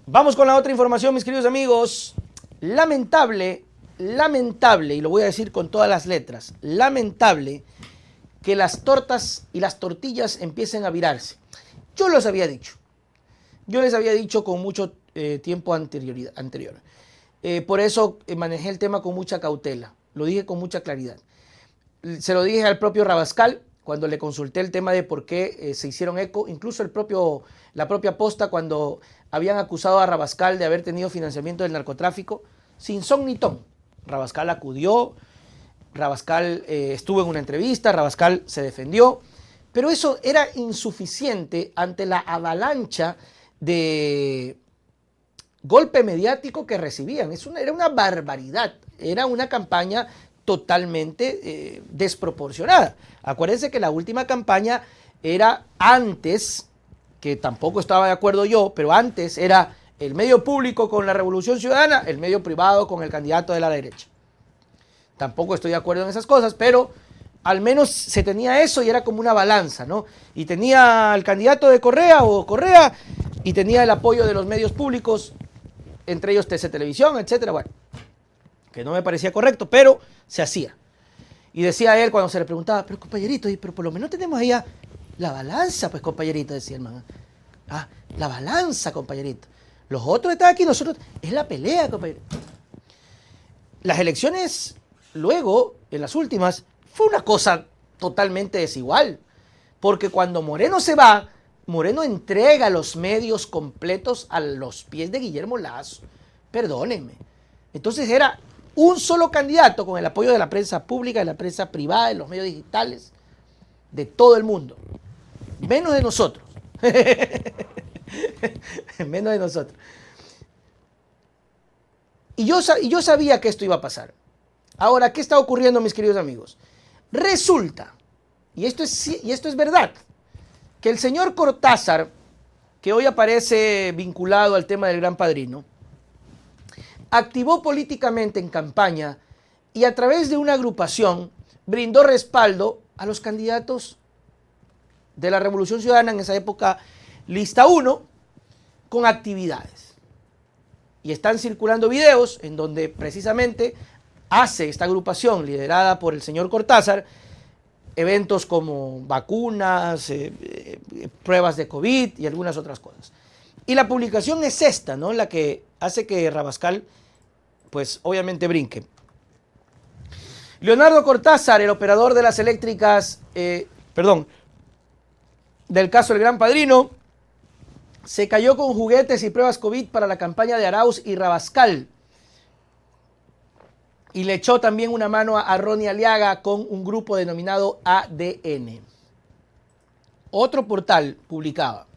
Vamos con la otra información, mis queridos amigos. Lamentable, y lo voy a decir con todas las letras, lamentable que las tortas y las tortillas empiecen a virarse. Yo les había dicho con mucho tiempo anterior. Por eso manejé el tema con mucha cautela, lo dije con mucha claridad. Se lo dije al propio Rabascal cuando le consulté el tema de por qué se hicieron eco, incluso la propia Posta cuando habían acusado a Rabascal de haber tenido financiamiento del narcotráfico, sin son ni ton. Rabascal acudió, Rabascal estuvo en una entrevista, Rabascal se defendió, pero eso era insuficiente ante la avalancha de golpe mediático que recibían. Era una barbaridad, era una campaña totalmente desproporcionada. Acuérdense que la última campaña era antes, que tampoco estaba de acuerdo yo, pero antes era el medio público con la Revolución Ciudadana, el medio privado con el candidato de la derecha. Tampoco estoy de acuerdo en esas cosas, pero al menos se tenía eso y era como una balanza, ¿no? Y tenía el candidato de Correa y tenía el apoyo de los medios públicos, entre ellos TC Televisión, etcétera. Bueno, que no me parecía correcto, pero se hacía. Y decía él cuando se le preguntaba, pero compañerito, pero por lo menos tenemos ahí la balanza, pues compañerito, decía el man. Ah, la balanza, compañerito. Los otros están aquí, nosotros, es la pelea, compañerito. Las elecciones, luego, en las últimas, fue una cosa totalmente desigual. Porque cuando Moreno se va, Moreno entrega los medios completos a los pies de Guillermo Lasso. Perdónenme. Entonces era un solo candidato con el apoyo de la prensa pública, de la prensa privada, de los medios digitales, de todo el mundo. Menos de nosotros. Menos de nosotros. Y yo sabía que esto iba a pasar. Ahora, ¿qué está ocurriendo, mis queridos amigos? Resulta, y esto es verdad, que el señor Cortázar, que hoy aparece vinculado al tema del Gran Padrino, activó políticamente en campaña y a través de una agrupación brindó respaldo a los candidatos de la Revolución Ciudadana, en esa época lista 1, con actividades. Y están circulando videos en donde precisamente hace esta agrupación liderada por el señor Cortázar eventos como vacunas, pruebas de COVID y algunas otras cosas. Y la publicación es esta, ¿no? La que hace que Rabascal, pues obviamente brinque. Leonardo Cortázar, el operador de las eléctricas, del caso del Gran Padrino, se cayó con juguetes y pruebas COVID para la campaña de Arauz y Rabascal. Y le echó también una mano a Ronnie Aliaga con un grupo denominado ADN. Otro portal publicaba: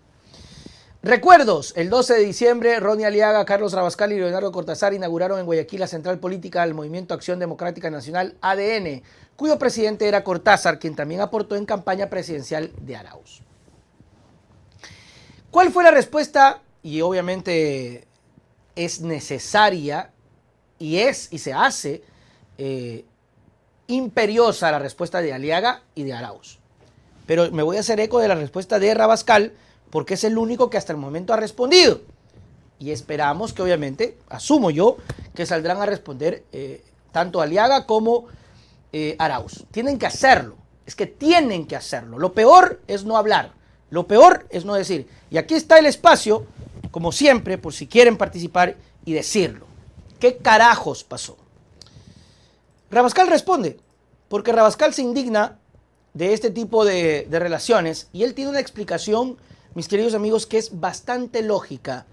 recuerdos, el 12 de diciembre, Ronnie Aliaga, Carlos Rabascal y Leonardo Cortázar inauguraron en Guayaquil la central política del Movimiento Acción Democrática Nacional, ADN, cuyo presidente era Cortázar, quien también aportó en campaña presidencial de Arauz. ¿Cuál fue la respuesta? Y obviamente es necesaria y se hace imperiosa la respuesta de Aliaga y de Arauz. Pero me voy a hacer eco de la respuesta de Rabascal porque es el único que hasta el momento ha respondido. Y esperamos que obviamente, asumo yo, que saldrán a responder tanto Aliaga como Arauz. Tienen que hacerlo, es que tienen que hacerlo. Lo peor es no hablar, lo peor es no decir. Y aquí está el espacio, como siempre, por si quieren participar y decirlo. ¿Qué carajos pasó? Rabascal responde, porque Rabascal se indigna de este tipo de relaciones y él tiene una explicación, mis queridos amigos, que es bastante lógica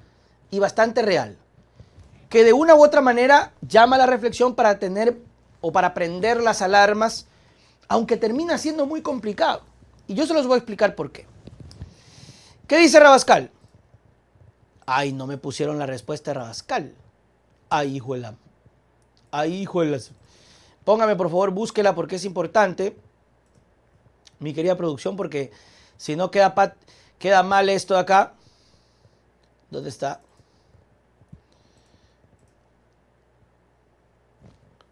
y bastante real, que de una u otra manera llama a la reflexión para tener o para prender las alarmas, aunque termina siendo muy complicado. Y yo se los voy a explicar por qué. ¿Qué dice Rabascal? Ay, no me pusieron la respuesta de Rabascal. Ay, hijuela. Ay, hijuelas. Póngame, por favor, búsquela porque es importante, mi querida producción, porque si no queda mal esto de acá. ¿Dónde está?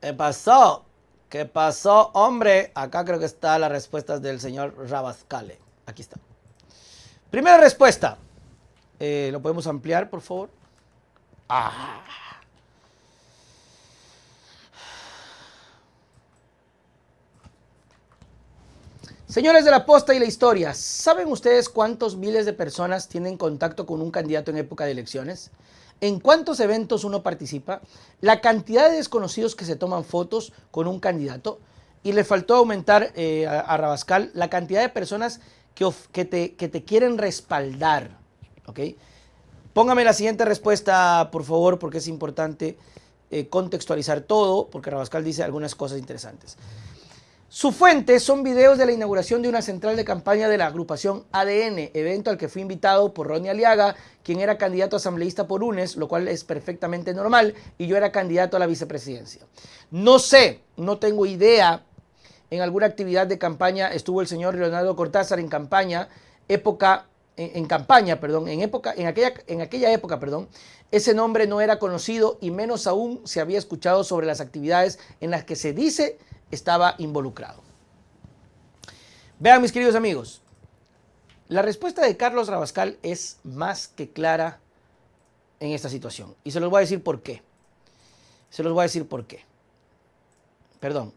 ¿Qué pasó? ¿Qué pasó, hombre? Acá creo que está las respuestas del señor Rabascal. Aquí está. Primera respuesta. ¿Lo podemos ampliar, por favor? Ah. Señores de la posta y la historia, ¿saben ustedes cuántos miles de personas tienen contacto con un candidato en época de elecciones? ¿En cuántos eventos uno participa? La cantidad de desconocidos que se toman fotos con un candidato. Y le faltó aumentar a Rabascal la cantidad de personas que te quieren respaldar. ¿Ok? Póngame la siguiente respuesta, por favor, porque es importante contextualizar todo, porque Rabascal dice algunas cosas interesantes. Su fuente son videos de la inauguración de una central de campaña de la agrupación ADN, evento al que fui invitado por Ronnie Aliaga, quien era candidato asambleísta por UNES, lo cual es perfectamente normal, y yo era candidato a la vicepresidencia. No sé, no tengo idea, en alguna actividad de campaña estuvo el señor Leonardo Cortázar en campaña, en aquella época, ese nombre no era conocido y menos aún se había escuchado sobre las actividades en las que se dice estaba involucrado. Vean, mis queridos amigos, la respuesta de Carlos Rabascal es más que clara en esta situación. Y se los voy a decir por qué. Perdón.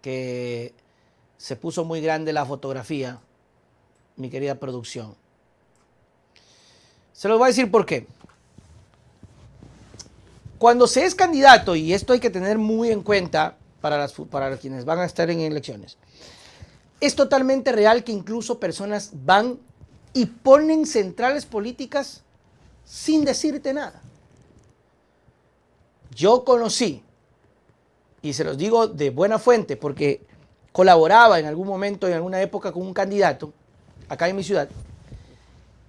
Que se puso muy grande la fotografía, mi querida producción. Se los voy a decir por qué. Cuando se es candidato, y esto hay que tener muy en cuenta para quienes van a estar en elecciones, es totalmente real que incluso personas van y ponen centrales políticas sin decirte nada. Yo conocí, y se los digo de buena fuente, porque colaboraba en algún momento, en alguna época, con un candidato, acá en mi ciudad,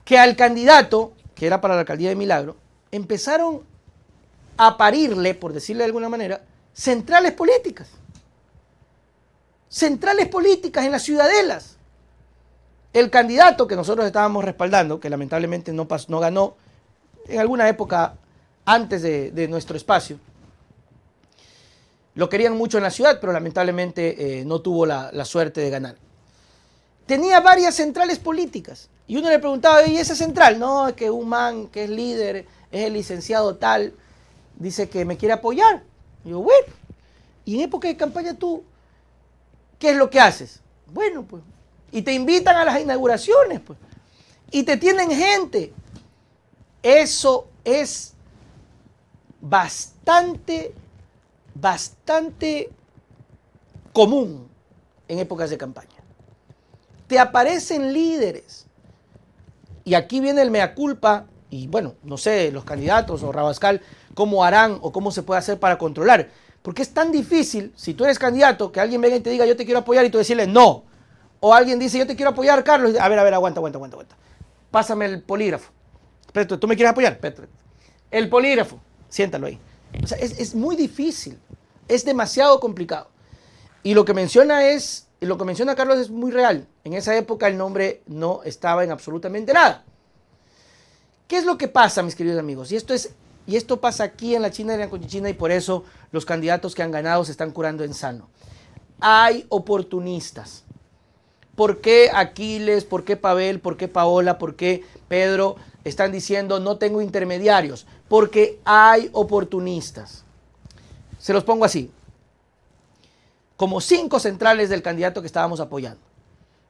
que al candidato, que era para la alcaldía de Milagro, empezaron a parirle, por decirle de alguna manera, centrales políticas. Centrales políticas en las ciudadelas. El candidato que nosotros estábamos respaldando, que lamentablemente no ganó en alguna época antes de nuestro espacio, lo querían mucho en la ciudad, pero lamentablemente no tuvo la suerte de ganar. Tenía varias centrales políticas. Y uno le preguntaba, ¿y esa central? No, es que un man que es líder, es el licenciado tal, dice que me quiere apoyar. Y yo, bueno, y en época de campaña tú, ¿qué es lo que haces? Bueno, pues, y te invitan a las inauguraciones, pues, y te tienen gente. Eso es bastante común en épocas de campaña. Te aparecen líderes. Y aquí viene el mea culpa, y bueno, no sé, los candidatos o Rabascal, cómo harán o cómo se puede hacer para controlar. Porque es tan difícil, si tú eres candidato, que alguien venga y te diga yo te quiero apoyar y tú decirle no. O alguien dice yo te quiero apoyar, Carlos. A ver, aguanta. Pásame el polígrafo. Petro, ¿tú me quieres apoyar? Petro. El polígrafo, siéntalo ahí. O sea, es muy difícil, es demasiado complicado. Y lo que menciona Carlos es muy real. En esa época el nombre no estaba en absolutamente nada. ¿Qué es lo que pasa, mis queridos amigos? Y esto pasa aquí en la China y en la Conchichina, y por eso los candidatos que han ganado se están curando en sano. Hay oportunistas. ¿Por qué Aquiles, por qué Pavel, por qué Paola, por qué Pedro están diciendo no tengo intermediarios? Porque hay oportunistas. Se los pongo así. Como 5 centrales del candidato que estábamos apoyando.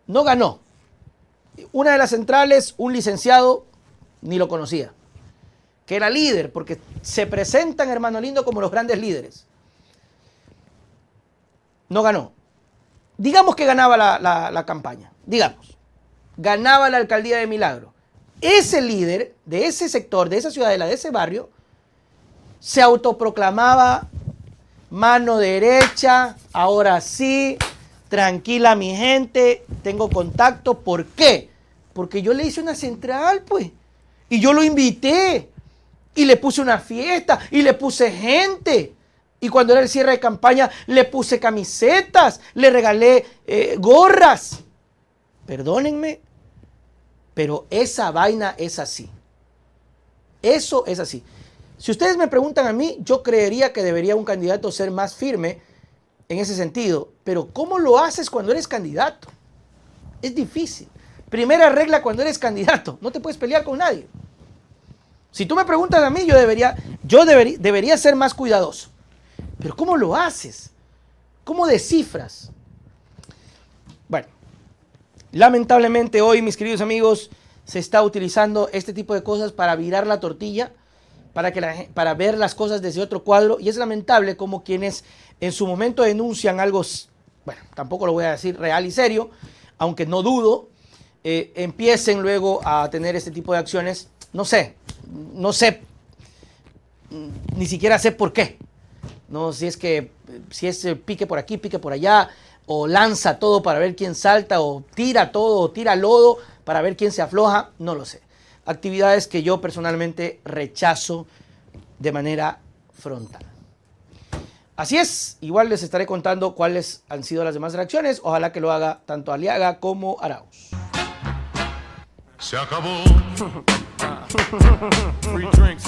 No ganó. Una de las centrales, un licenciado, ni lo conocía, que era líder, porque se presentan, hermano lindo, como los grandes líderes. No ganó. Digamos que ganaba la campaña. Digamos. Ganaba la alcaldía de Milagro. Ese líder de ese sector, de esa ciudadela, de ese barrio, se autoproclamaba mano derecha, ahora sí, tranquila mi gente, tengo contacto. ¿Por qué? Porque yo le hice una central, pues, y yo lo invité, y le puse una fiesta, y le puse gente, y cuando era el cierre de campaña, le puse camisetas, le regalé gorras. Perdónenme, pero esa vaina es así. Eso es así. Si ustedes me preguntan a mí, yo creería que debería un candidato ser más firme en ese sentido. Pero ¿cómo lo haces cuando eres candidato? Es difícil. Primera regla cuando eres candidato, no te puedes pelear con nadie. Si tú me preguntas a mí, debería ser más cuidadoso. Pero ¿cómo lo haces? ¿Cómo descifras? Bueno, lamentablemente hoy, mis queridos amigos, se está utilizando este tipo de cosas para virar la tortilla, para ver las cosas desde otro cuadro. Y es lamentable como quienes en su momento denuncian algo, bueno, tampoco lo voy a decir real y serio, aunque no dudo, empiecen luego a tener este tipo de acciones. No sé, ni siquiera sé por qué. No, si es pique por aquí, pique por allá, o lanza todo para ver quién salta, o tira todo, o tira lodo para ver quién se afloja, no lo sé. Actividades que yo personalmente rechazo de manera frontal. Así es, igual les estaré contando cuáles han sido las demás reacciones. Ojalá que lo haga tanto Aliaga como Arauz. Se acabó. Free drinks.